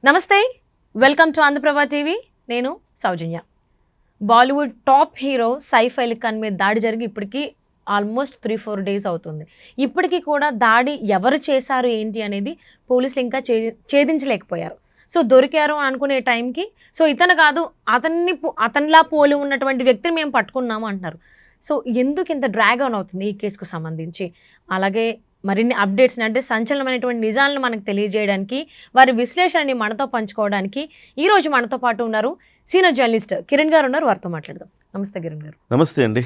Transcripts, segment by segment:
నమస్తే, welcome to Andhra Prabha TV. నేను Soujanya. Bollywood top hero Saif Ali Khan మీద దాడి జరిగి ఇప్పటికీ ఆల్మోస్ట్ 3-4 డేస్ అవుతుంది. ఇప్పటికీ కూడా దాడి ఎవరు చేశారు ఏంటి అనేది పోలీసులు ఇంకా ఛేదించలేకపోయారు. సో దొరికారు అనుకునే టైంకి ఇతను కాదు, అతనిలా పోలి ఉన్నటువంటి వ్యక్తిని మేము పట్టుకున్నాము అంటున్నారు. సో ఎందుకు ఇంత డ్రాగ్ ఆన్ అవుతుంది ఈ కేసుకు సంబంధించి? అలాగే మరిన్ని అప్డేట్స్ని, అంటే సంచలనమైనటువంటి నిజాలను మనకు తెలియజేయడానికి, వారి విశ్లేషణని మనతో పంచుకోవడానికి ఈరోజు మనతో పాటు ఉన్నారు సీనియర్ జర్నలిస్ట్ కిరణ్ గారు ఉన్నారు. వారితో మాట్లాడదాం. నమస్తే కిరణ్ గారు. నమస్తే అండి.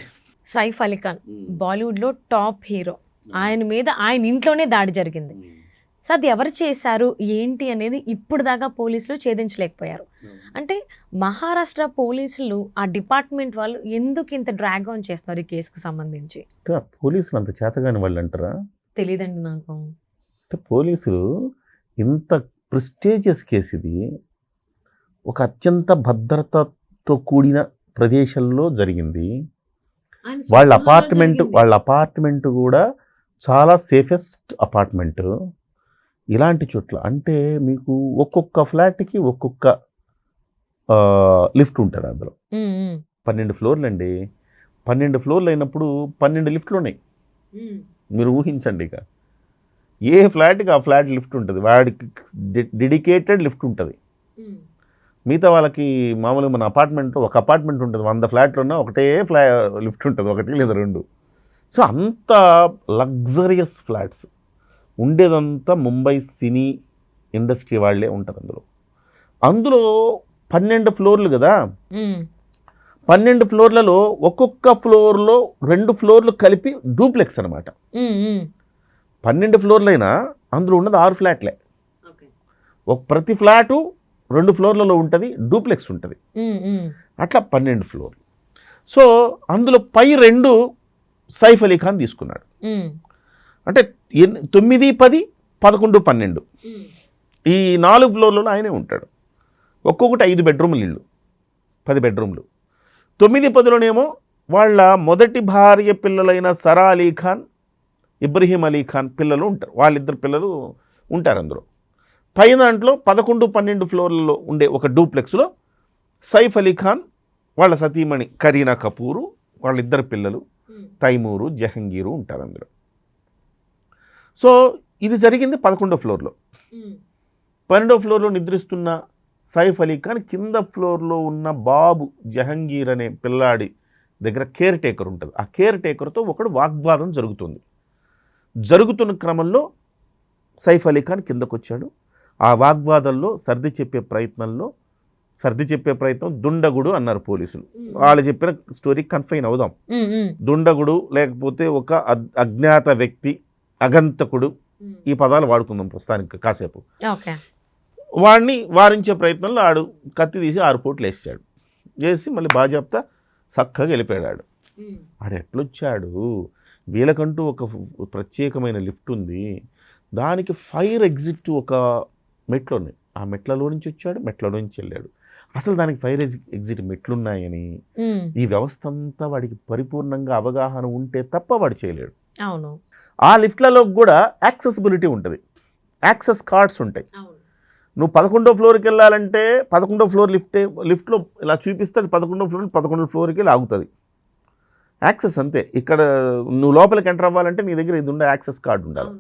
సైఫ్ అలీ ఖాన్ బాలీవుడ్లో టాప్ హీరో, ఆయన మీద ఆయన ఇంట్లోనే దాడి జరిగింది. సో అది ఎవరు చేశారు ఏంటి అనేది ఇప్పుడు దాకా పోలీసులు ఛేదించలేకపోయారు. అంటే మహారాష్ట్ర పోలీసులు, ఆ డిపార్ట్మెంట్ వాళ్ళు ఎందుకు ఇంత డ్రాగ్ ఆన్ చేస్తున్నారు ఈ కేసుకు సంబంధించి? పోలీసులు అంత చేతగాని వాళ్ళు అంటారా? తెలియదండి నాకు. అంటే పోలీసులు ఇంత ప్రెస్టీజియస్ కేసు ఇది, ఒక అత్యంత భద్రతతో కూడిన ప్రదేశంలో జరిగింది. వాళ్ళ అపార్ట్మెంట్ కూడా చాలా సేఫెస్ట్ అపార్ట్మెంట్. ఇలాంటి చోట్ల అంటే మీకు ఒక్కొక్క ఫ్లాట్కి ఒక్కొక్క లిఫ్ట్ ఉంటుంది. అందులో 12 ఫ్లోర్లు అండి. 12 ఫ్లోర్లు అయినప్పుడు 12 లిఫ్ట్లు ఉన్నాయి. మీరు ఊహించండి, ఇక ఏ ఫ్లాట్కి ఆ ఫ్లాట్ లిఫ్ట్ ఉంటుంది, వాడికి డెడికేటెడ్ లిఫ్ట్ ఉంటుంది. మిగతా వాళ్ళకి మామూలుగా మన అపార్ట్మెంట్లో ఒక అపార్ట్మెంట్ ఉంటుంది, 100 ఫ్లాట్లు ఉన్నా ఒకటే లిఫ్ట్ ఉంటుంది, ఒకటి లేదా 2. సో అంత లగ్జరియస్ ఫ్లాట్స్ ఉండేదంతా ముంబై సినీ ఇండస్ట్రీ వాళ్ళే ఉంటారు. అందులో 12 ఫ్లోర్లు కదా, 12 ఫ్లోర్లలో ఒక్కొక్క ఫ్లోర్లో 2 ఫ్లోర్లు కలిపి డూప్లెక్స్ అనమాట. 12 ఫ్లోర్లైనా అందులో ఉన్నది 6 ఫ్లాట్లే. ప్రతి ఫ్లాటు 2 ఫ్లోర్లలో ఉంటుంది, డూప్లెక్స్ ఉంటుంది. అట్లా 12 ఫ్లోర్లు. సో అందులో పై 2 సైఫ్ అలీ ఖాన్ తీసుకున్నాడు. అంటే 9, 10, 11, 12 ఈ 4 ఫ్లోర్లలో ఆయనే ఉంటాడు. ఒక్కొక్కటి 5 బెడ్రూములు ఇల్లు, 10 బెడ్రూమ్లు. 9, 10లోనేమో వాళ్ళ మొదటి భార్య పిల్లలైన సరా అలీ ఖాన్, ఇబ్రహీం అలీ ఖాన్ పిల్లలు ఉంటారు. వాళ్ళిద్దరు పిల్లలు ఉంటారు అందులో. పై దాంట్లో 11, 12 ఫ్లోర్లలో ఉండే ఒక డూప్లెక్స్లో సైఫ్ అలీ ఖాన్, వాళ్ళ సతీమణి కరీనా కపూరు, వాళ్ళిద్దరు పిల్లలు తైమూరు, జహంగీరు ఉంటారు అందులో. సో ఇది జరిగింది 11వ ఫ్లోర్లో. 12వ ఫ్లోర్లో నిద్రిస్తున్న సైఫ్ అలీ ఖాన్ కింద ఫ్లోర్లో ఉన్న బాబు జహంగీర్ అనే పిల్లాడి దగ్గర కేర్ టేకర్ ఉంటుంది. ఆ కేర్ టేకర్తో ఒకడు వాగ్వాదం జరుగుతుంది. జరుగుతున్న క్రమంలో సైఫ్ అలీ ఖాన్ కిందకు వచ్చాడు. ఆ వాగ్వాదంలో సర్ది చెప్పే ప్రయత్నం దుండగుడు అన్నారు పోలీసులు. వాళ్ళు చెప్పిన స్టోరీ కన్ఫైన్ అవుదాం. దుండగుడు లేకపోతే ఒక అజ్ఞాత వ్యక్తి, అగంతకుడు, ఈ పదాలు వాడుకుందాం ప్రస్తుతానికి కాసేపు. వాడిని వారించే ప్రయత్నంలో ఆడు కత్తి తీసి 6 పోట్లు వేసాడు. వేసి మళ్ళీ బాజాప్తా చక్కగా వెళ్ళిపోయాడు. ఆడు ఎట్లొచ్చాడు? వీళ్ళకంటూ ఒక ప్రత్యేకమైన లిఫ్ట్ ఉంది, దానికి ఫైర్ ఎగ్జిట్ ఒక మెట్లు ఉన్నాయి. ఆ మెట్లలో నుంచి వచ్చాడు, మెట్లలో నుంచి వెళ్ళాడు. అసలు దానికి ఫైర్ ఎగ్జిట్ మెట్లున్నాయని ఈ వ్యవస్థ అంతా వాడికి పరిపూర్ణంగా అవగాహన ఉంటే తప్ప వాడు చేయలేడు. అవును. ఆ లిఫ్ట్లలో కూడా యాక్సెసిబిలిటీ ఉంటుంది, యాక్సెస్ కార్డ్స్ ఉంటాయి. నువ్వు 11వ ఫ్లోర్కి వెళ్ళాలంటే 11వ ఫ్లోర్ లిఫ్ట్లో ఇలా చూపిస్తే అది 11వ ఫ్లోర్ 11వ ఫ్లోర్కి లాగుతుంది. యాక్సెస్ అంతే. ఇక్కడ నువ్వు లోపలికి ఎంటర్ అవ్వాలంటే నీ దగ్గర ఇది ఉండే యాక్సెస్ కార్డు ఉండాలి.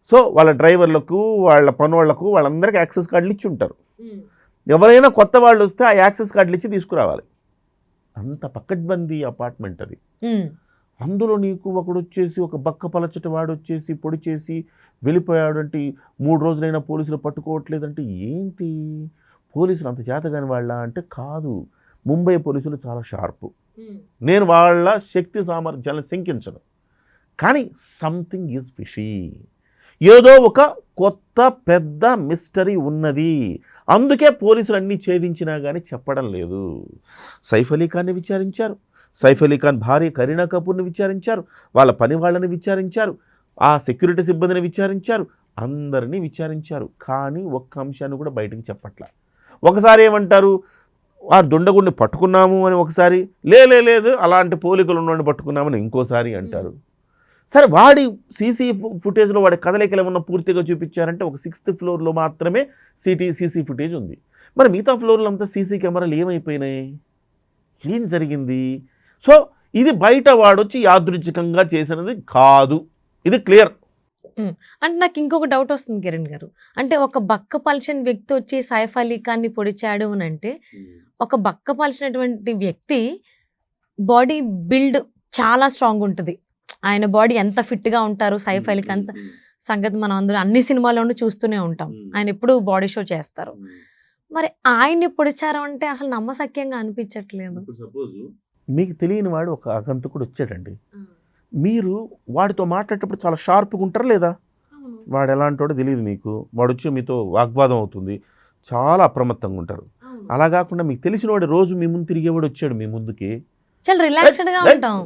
సో వాళ్ళ డ్రైవర్లకు, వాళ్ళ పనువాళ్లకు, వాళ్ళందరికీ యాక్సెస్ కార్డులు ఇచ్చి ఉంటారు. ఎవరైనా కొత్త వాళ్ళు వస్తే ఆ యాక్సెస్ కార్డులు ఇచ్చి తీసుకురావాలి. అంత పకడ్బందీ అపార్ట్మెంట్ అది. అందులో నీకు ఒకడు వచ్చేసి, ఒక బక్క పలచటి వాడు వచ్చేసి పొడి చేసి వెళ్ళిపోయాడు అంటే 3 రోజులైనా పోలీసులు పట్టుకోవట్లేదంటే ఏంటి? పోలీసులు అంత చేతగాని వాళ్ళ అంటే కాదు. ముంబై పోలీసులు చాలా షార్పు. నేను వాళ్ళ శక్తి సామర్థ్యాలను శంకించను, కానీ సంథింగ్ ఈజ్ ఫిషీ. ఏదో ఒక కొత్త పెద్ద మిస్టరీ ఉన్నది. అందుకే పోలీసులు అన్నీ ఛేదించినా కానీ చెప్పడం లేదు. సైఫ్ అలీ ఖాన్ని విచారించారు, సైఫ్ అలీ ఖాన్ భార్య కరీనా కపూర్ని విచారించారు, వాళ్ళ పని వాళ్ళని విచారించారు, ఆ సెక్యూరిటీ సిబ్బందిని విచారించారు, అందరినీ విచారించారు. కానీ ఒక్క అంశాన్ని కూడా బయటకు చెప్పట్లా. ఒకసారి ఏమంటారు, ఆ దుండగుడిని పట్టుకున్నాము అని, ఒకసారి లేదు అలాంటి పోలికలు ఉన్నవాడిని పట్టుకున్నామని ఇంకోసారి అంటారు. సరే వాడి సీసీ ఫుటేజ్లో వాడి కదలికలు ఏమన్నా పూర్తిగా చూపించారంటే ఒక 6th ఫ్లోర్లో మాత్రమే సీసీ ఫుటేజ్ ఉంది. మరి మిగతా ఫ్లోర్లో అంతా సీసీ కెమెరాలు ఏమైపోయినాయి, ఏం జరిగింది? సో ఇది బయట వాడొచ్చి యాదృచ్ఛికంగా చేసినది కాదు, ఇది క్లియర్. అంటే నాకు ఇంకొక డౌట్ వస్తుంది కిరణ్ గారు. అంటే ఒక బక్క పల్చని వ్యక్తి వచ్చి సైఫ్ అలీ ఖాన్ని పొడిచాడు అని అంటే, ఒక బక్క పల్చినటువంటి వ్యక్తి బాడీ బిల్డ్ చాలా స్ట్రాంగ్ ఉంటుంది. ఆయన బాడీ ఎంత ఫిట్గా ఉంటారు సైఫ్ అలీ ఖాన్ సంగతి మనం అందరూ అన్ని సినిమాల్లోనూ చూస్తూనే ఉంటాం. ఆయన ఎప్పుడు బాడీ షో చేస్తారు. మరి ఆయన్ని పొడిచారు అంటే అసలు నమ్మశక్యంగా అనిపించట్లేదు. మీకు తెలియని వాడు ఒక అగంతకుడు వచ్చాడండి, మీరు వాడితో మాట్లాడేటప్పుడు చాలా షార్ప్గా ఉంటారు లేదా? వాడు ఎలాంటి వాడో తెలియదు మీకు, వాడు వచ్చి మీతో వాగ్వాదం అవుతుంది, చాలా అప్రమత్తంగా ఉంటారు. అలా కాకుండా మీకు తెలిసిన వాడు రోజు మీ ముందు తిరిగేవాడు వచ్చాడు మీ ముందుకి, చాలా రిలాక్స్డ్గా ఉంటాం,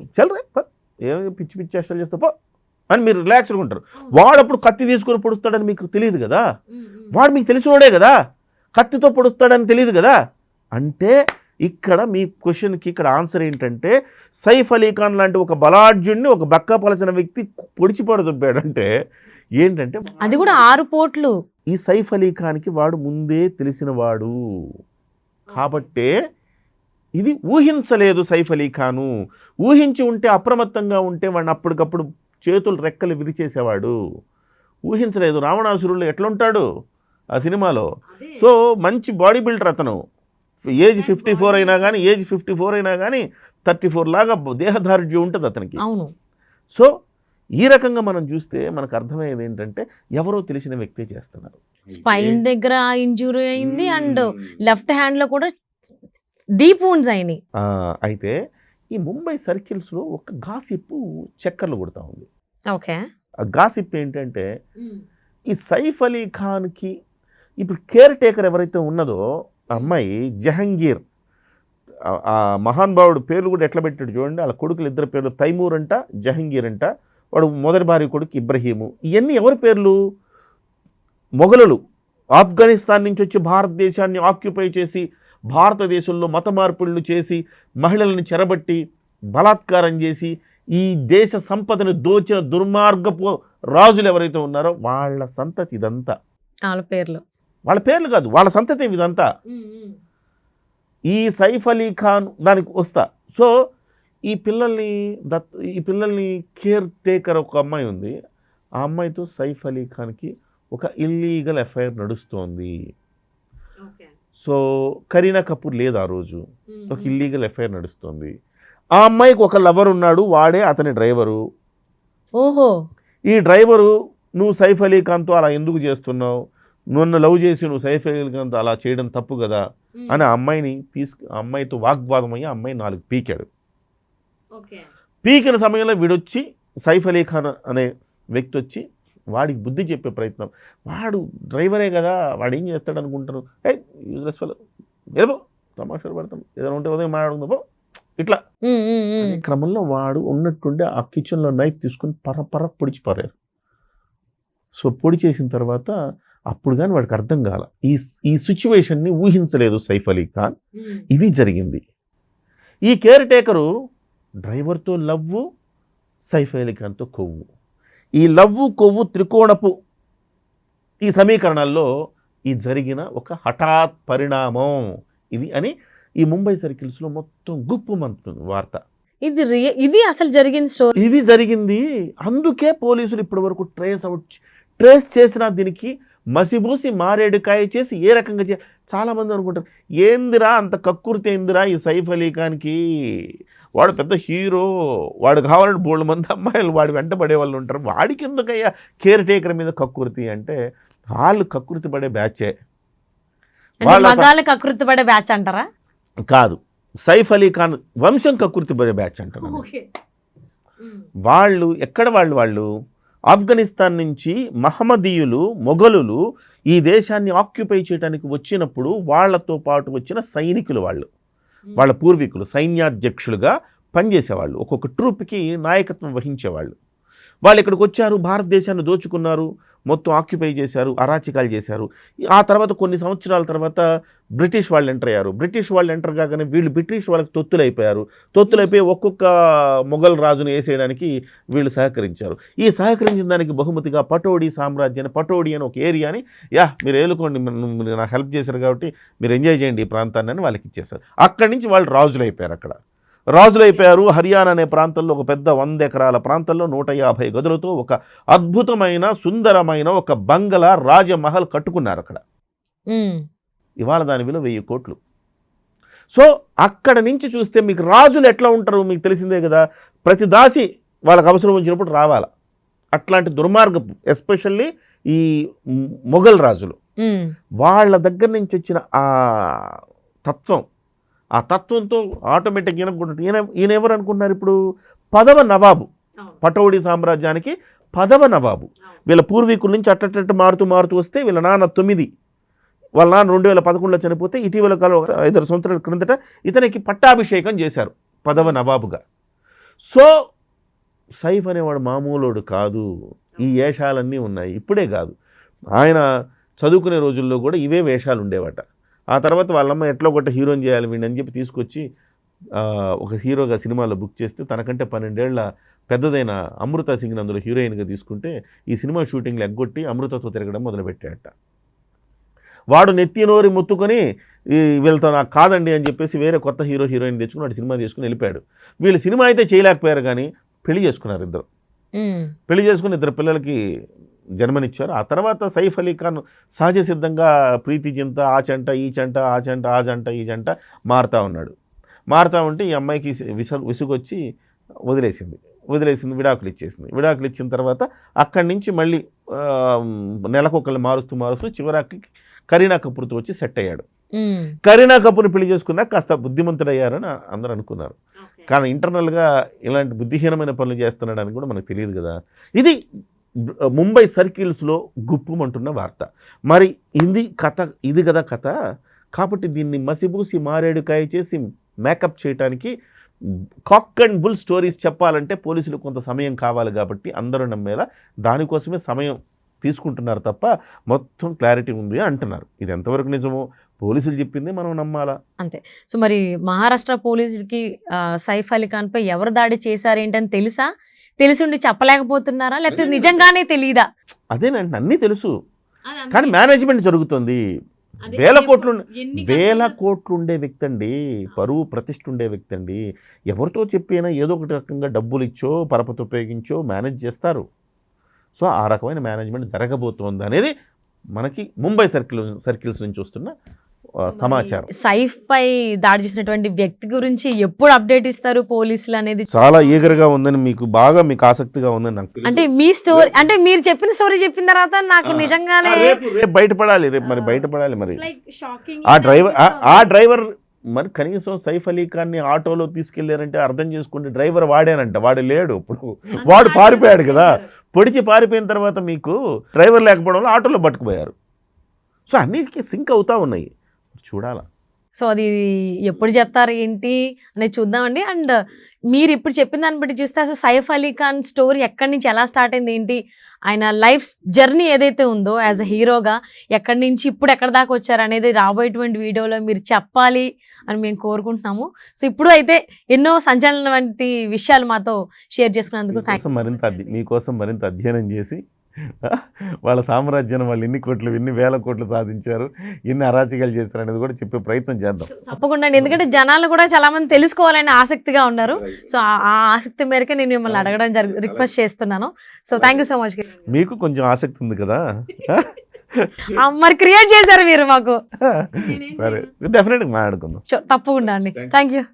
ఏమి పిచ్చి పిచ్చి చేష్టలు చేస్తా పో అని మీరు రిలాక్స్డ్గా ఉంటారు. వాడు అప్పుడు కత్తి తీసుకొని పొడుస్తాడని మీకు తెలియదు కదా, వాడు మీకు తెలిసినోడే కదా, కత్తితో పొడుస్తాడని తెలియదు కదా. అంటే ఇక్కడ మీ క్వశ్చన్కి ఇక్కడ ఆన్సర్ ఏంటంటే, సైఫ్ అలీ ఖాన్ లాంటి ఒక బలాఢ్యుడిని ఒక బక్క పలసిన వ్యక్తి పొడిచి పడదొబ్బాడంటే ఏంటంటే, అది కూడా 6 పోట్లు. ఈ సైఫ్ అలీ ఖాన్కి వాడు ముందే తెలిసిన వాడు కాబట్టే ఇది ఊహించలేదు సైఫ్ అలీ ఖాను. ఊహించి ఉంటే, అప్రమత్తంగా ఉంటే వాడిని అప్పటికప్పుడు చేతులు రెక్కలు విరిచేసేవాడు. ఊహించలేదు. రావణాసురుడు ఎట్లుంటాడు ఆ సినిమాలో. సో మంచి బాడీ బిల్డర్ అతను, ఏజ్ 54 అయినా కానీ 34 లాగా దేహదారుఢ్యం ఉంటుంది అతనికి. అవును. సో ఈ రకంగా మనం చూస్తే మనకు అర్థమయ్యేది ఏంటంటే, ఎవరో తెలిసిన వ్యక్తే చేస్తున్నారు. స్పైన్ దగ్గర ఇంజురీ అయింది అండ్ లెఫ్ట్ హ్యాండ్ లో కూడా డీప్ వూండ్స్ అయినాయి. అయితే ఈ ముంబై సర్కిల్స్లో ఒక గాసిప్ చక్కర్లు కొడుతూ ఉంది. ఓకే. ఆ గాసిప్ ఏంటంటే, ఈ సైఫ్ అలీ ఖాన్కి ఇప్పుడు కేర్ టేకర్ ఎవరైతే ఉన్నదో అమ్మాయి జహంగీర్, ఆ మహానుభావుడు పేర్లు కూడా ఎట్లా పెట్టాడు చూడండి. వాళ్ళ కొడుకులు 2 పేర్లు, తైమూర్ అంట, జహంగీర్ అంట. వాడు మొదటి భార్య కొడుకు ఇబ్రహీము. ఇవన్నీ ఎవరి పేర్లు? మొఘలులు ఆఫ్ఘనిస్తాన్ నుంచి వచ్చి భారతదేశాన్ని ఆక్యుపై చేసి, భారతదేశంలో మత మార్పుళ్ళు చేసి, మహిళలను చెరబట్టి బలాత్కారం చేసి, ఈ దేశ సంపదను దోచిన దుర్మార్గపు రాజులు ఎవరైతే ఉన్నారో వాళ్ళ సంతతి ఇదంతా. వాళ్ళ పేర్లు కాదు, వాళ్ళ సంతతి ఇదంతా. ఈ సైఫ్ అలీ ఖాన్ దానికి వస్తా. సో ఈ పిల్లల్ని కేర్ టేకర్ ఒక అమ్మాయి ఉంది. ఆ అమ్మాయితో సైఫ్ అలీ ఖాన్కి ఒక ఇల్లీగల్ ఎఫ్ఐఆర్ నడుస్తోంది. సో కరీనా కపూర్ లేదు ఆ రోజు, ఒక ఇల్లీగల్ ఎఫ్ఐఆర్ నడుస్తుంది. ఆ అమ్మాయికి ఒక లవర్ ఉన్నాడు, వాడే అతని డ్రైవరు. ఓహో. ఈ డ్రైవరు, నువ్వు సైఫ్ అలీ ఖాన్తో అలా ఎందుకు చేస్తున్నావు, నన్ను లవ్ చేసి నువ్వు సైఫ్ అలీ ఖాన్తో అలా చేయడం తప్పు కదా అని ఆ అమ్మాయితో వాగ్వాదం అయ్యి అమ్మాయి 4 పీకాడు. పీకిన సమయంలో వీడొచ్చి సైఫ్ అలీ ఖాన్ అనే వ్యక్తి వచ్చి వాడికి బుద్ధి చెప్పే ప్రయత్నం. వాడు డ్రైవరే కదా, వాడు ఏం చేస్తాడు అనుకుంటాను, యూజ్లెస్ ఫెలో, ఏదో తమాషాలు పడతాం, ఏదైనా ఉంటే ఉదయం మాట్లాడుకుందాం ఇట్లా. క్రమంలో వాడు ఉన్నట్టుండి ఆ కిచెన్లో నైఫ్ తీసుకుని పర్ర పొడిచి పారారు. సో పొడి చేసిన తర్వాత అప్పుడు కానీ వాడికి అర్థం కాల, ఈ సిచ్యువేషన్ని ఊహించలేదు సైఫ్ అలీ ఖాన్. ఇది జరిగింది. ఈ కేర్ టేకరు డ్రైవర్తో లవ్వు, సైఫ్ అలీ ఖాన్తో కొవ్వు. ఈ లవ్వు కొవ్వు త్రికోణపు ఈ సమీకరణాల్లో ఈ జరిగిన ఒక హఠాత్ పరిణామం ఇది అని ఈ ముంబై సర్కిల్స్లో మొత్తం గుప్పుమంటుంది వార్త. ఇది అసలు జరిగిన స్టోరీ, ఇది జరిగింది. అందుకే పోలీసులు ఇప్పటి వరకు ట్రేస్ చేసిన దీనికి మసిబూసి మారేడుకాయ చేసి ఏ రకంగా చాలామంది అనుకుంటారు, ఏందిరా అంత కక్కుర్తి ఏందిరా ఈ సైఫ్ అలీ ఖాన్కి, వాడు పెద్ద హీరో, వాడు కావాలని బోల్డ్ మంది అమ్మాయిలు వాడు వెంట పడే వాళ్ళు ఉంటారు, వాడికి ఎందుకయ్యా కేర్ టేకర్ మీద కక్కుర్తి అంటే, వాళ్ళు కక్కుర్తి పడే బ్యాచే. కక్కుర్తి పడే బ్యాచ్ అంటారా? కాదు, సైఫ్ అలీ ఖాన్ వంశం కక్కుర్తి పడే బ్యాచ్ అంటారు. వాళ్ళు ఎక్కడ వాళ్ళు ఆఫ్ఘనిస్తాన్ నుంచి మహమ్మదీయులు, మొఘలులు ఈ దేశాన్ని ఆక్యుపై చేయడానికి వచ్చినప్పుడు వాళ్లతో పాటు వచ్చిన సైనికులు, వాళ్ళ పూర్వీకులు సైన్యాధ్యక్షులుగా పనిచేసేవాళ్ళు, ఒక్కొక్క ట్రూప్కి నాయకత్వం వహించేవాళ్ళు. వాళ్ళు ఇక్కడికి వచ్చారు, భారతదేశాన్ని దోచుకున్నారు, మొత్తం ఆక్యుపై చేశారు, అరాచకాలు చేశారు. ఆ తర్వాత కొన్ని సంవత్సరాల తర్వాత బ్రిటిష్ వాళ్ళు ఎంటర్ అయ్యారు. బ్రిటిష్ వాళ్ళు ఎంటర్ కాగానే వీళ్ళు బ్రిటిష్ వాళ్ళకి తొత్తులైపోయి ఒక్కొక్క మొఘల్ రాజును వేసేయడానికి వీళ్ళు సహకరించారు. ఈ సహకరించిన దానికి బహుమతిగా పటోడి సామ్రాజ్యాన్ని, పటోడి అని ఒక ఏరియాని, మీరు ఏలుకోండి, మీరు నాకు హెల్ప్ చేశారు కాబట్టి మీరు ఎంజాయ్ చేయండి ఈ ప్రాంతాన్ని అని వాళ్ళకి ఇచ్చేశారు. అక్కడి నుంచి వాళ్ళు రాజులైపోయారు. హర్యానా అనే ప్రాంతంలో ఒక పెద్ద 100 ఎకరాల ప్రాంతంలో 150 గదులతో ఒక అద్భుతమైన సుందరమైన ఒక బంగళా రాజమహల్ కట్టుకున్నారు అక్కడ. ఇవాళ దాని విలువ 1000 కోట్లు. సో అక్కడ నుంచి చూస్తే మీకు రాజులు ఎట్లా ఉంటారు మీకు తెలిసిందే కదా. ప్రతి దాసి వాళ్ళకి అవసరం వచ్చినప్పుడు రావాల. అట్లాంటి దుర్మార్గపు ఎస్పెషల్లీ ఈ మొఘల్ రాజులు, వాళ్ళ దగ్గర నుంచి వచ్చిన ఆ తత్వంతో ఆటోమేటిక్గా ఈయన ఎవరు అనుకుంటున్నారు ఇప్పుడు? 10వ నవాబు, పటౌడీ సామ్రాజ్యానికి 10వ నవాబు. వీళ్ళ పూర్వీకుల నుంచి అట్టట్టు మారుతూ వస్తే వీళ్ళ నాన్న 9, వాళ్ళ నాన్న 2011లో చనిపోతే ఇటీవల కాలం 5 సంవత్సరాల క్రిందట ఇతనికి పట్టాభిషేకం చేశారు 10వ నవాబుగా. సో సైఫ్ అనేవాడు మామూలోడు కాదు. ఈ వేషాలన్నీ ఉన్నాయి. ఇప్పుడే కాదు, ఆయన చదువుకునే రోజుల్లో కూడా ఇవే వేషాలు ఉండేవట. ఆ తర్వాత వాళ్ళమ్మ ఎట్లా ఒకటి హీరోని చేయాలి వీడిని అని చెప్పి తీసుకొచ్చి ఒక హీరోగా సినిమాలో బుక్ చేస్తే తనకంటే 12 ఏళ్ల పెద్దదైన అమృత సింగ్ని అందులో హీరోయిన్గా తీసుకుంటే ఈ సినిమా షూటింగ్లు ఎగ్గొట్టి అమృతతో తిరగడం మొదలుపెట్టాడట. వాడు నెత్తి నోరి ముత్తుకొని వీళ్ళతో నాకు కాదండి అని చెప్పేసి వేరే కొత్త హీరోయిన్ తెచ్చుకుని వాడు సినిమా తీసుకుని వెళ్ళిపోయాడు. వీళ్ళు సినిమా అయితే చేయలేకపోయారు కానీ పెళ్లి చేసుకున్నారు ఇద్దరు. పెళ్లి చేసుకుని 2 పిల్లలకి జన్మనిచ్చారు. ఆ తర్వాత సైఫ్ అలీ ఖాన్ సహజ సిద్ధంగా ప్రీతి చింత, ఆ చెంట ఈ జంట మారుతూ ఉన్నాడు. మారుతూ ఉంటే ఈ అమ్మాయికి విసుగొచ్చి వదిలేసింది. విడాకులు ఇచ్చిన తర్వాత అక్కడి నుంచి మళ్ళీ నెలకొకళ్ళు మారుస్తూ చివరికి కరీనా కపూర్తో వచ్చి సెట్ అయ్యాడు. కరీనా కపూర్ని పెళ్లి చేసుకున్నా కాస్త బుద్ధిమంతుడయ్యారని అందరూ అనుకున్నారు. కానీ ఇంటర్నల్గా ఇలాంటి బుద్ధిహీనమైన పనులు చేస్తున్నాడని కూడా మనకు తెలియదు కదా. ఇది ముంబై సర్కిల్స్లో గుప్పుమంటున్న వార్త. మరి ఇది కదా కథ. కాబట్టి దీన్ని మసిబూసి మారేడుకాయ చేసి మేకప్ చేయడానికి కాక్ అండ్ బుల్ స్టోరీస్ చెప్పాలంటే పోలీసులు కొంత సమయం కావాలి. కాబట్టి అందరూ నమ్మేలా దానికోసమే సమయం తీసుకుంటున్నారు తప్ప మొత్తం క్లారిటీ ఉంది అంటున్నారు. ఇది ఎంతవరకు నిజమో పోలీసులు చెప్పింది మనం నమ్మాలా అంతే. సో మరి మహారాష్ట్ర పోలీసులకి సైఫ్ అలీ ఖాన్ పై ఎవరు దాడి చేశారేంటని తెలిసి ఉండి చెప్పలేకపోతున్నారా, లేకపోతే నిజంగానే తెలియదా? అదేనండి, అన్నీ తెలుసు కానీ మేనేజ్మెంట్ జరుగుతుంది. వేల కోట్లు ఉండే వ్యక్తి అండి, పరువు ప్రతిష్ఠ ఉండే వ్యక్తి అండి. ఎవరితో చెప్పినా ఏదో ఒకటి రకంగా డబ్బులు ఇచ్చో పరపతి ఉపయోగించో మేనేజ్ చేస్తారు. సో ఆ రకమైన మేనేజ్మెంట్ జరగబోతోంది అనేది మనకి ముంబై సర్కిల్స్ నుంచి వస్తున్న సమాచారం. సైఫ్ పై దాడి చేసినటువంటి వ్యక్తి గురించి ఎప్పుడు అప్డేట్ ఇస్తారు పోలీసులు అనేది చాలా ఈగర్గా ఉందని, మీకు ఆసక్తిగా ఉందని నాకు తెలుసు. అంటే మీ స్టోరీ, అంటే మీరు చెప్పిన స్టోరీ చెప్పిన తర్వాత నాకు నిజంగానే రేపు బయటపడాలి మరి ఆ డ్రైవర్ మరి కనీసం సైఫ్ అలీ ఖాన్ని ఆటోలో తీసుకెళ్లారంటే అర్థం చేసుకుంటే డ్రైవర్ వాడేనంట, వాడు లేడు. ఇప్పుడు వాడు పారిపోయాడు కదా. పొడిచి పారిపోయిన తర్వాత మీకు డ్రైవర్ లేకపోవడం వల్ల ఆటోలో పట్టుకుపోయారు. సో అన్నిటికీ సింక్ అవుతా ఉన్నాయి, చూడాలా. సో అది ఎప్పుడు చెప్తారు ఏంటి అనేది చూద్దామండి. అండ్ మీరు ఇప్పుడు చెప్పిన దాన్ని బట్టి చూస్తే అసలు సైఫ్ అలీ ఖాన్ స్టోరీ ఎక్కడి నుంచి ఎలా స్టార్ట్ అయింది ఏంటి, ఆయన లైఫ్ జర్నీ ఏదైతే ఉందో యాజ్ అ హీరోగా ఎక్కడి నుంచి ఇప్పుడు ఎక్కడి దాకా వచ్చారు అనేది రాబోయేటువంటి వీడియోలో మీరు చెప్పాలి అని మేము కోరుకుంటున్నాము. సో ఇప్పుడు అయితే ఎన్నో సంచలన వంటి విషయాలు మాతో షేర్ చేసుకున్నందుకు మీకోసం మరింత అధ్యయనం చేసి వాళ్ళ సామ్రాజ్యాన్ని వాళ్ళు ఎన్ని వేల కోట్లు సాధించారు, ఎన్ని అరాచకాలు చేశారు అనేది కూడా చెప్పే ప్రయత్నం చేద్దాం తప్పకుండా. ఎందుకంటే జనాలు కూడా చాలా మంది తెలుసుకోవాలని ఆసక్తిగా ఉన్నారు. సో ఆ ఆసక్తి మేరకే నేను మిమ్మల్ని అడగడం రిక్వెస్ట్ చేస్తున్నాను. So thank you so much. మీకు కొంచెం ఆసక్తి ఉంది కదా, మరి క్రియేట్ చేశారు మీరు మాకు. సరే, డెఫినెట్గా మాట్లాడుకుందాం తప్పకుండా అండి. Thank you.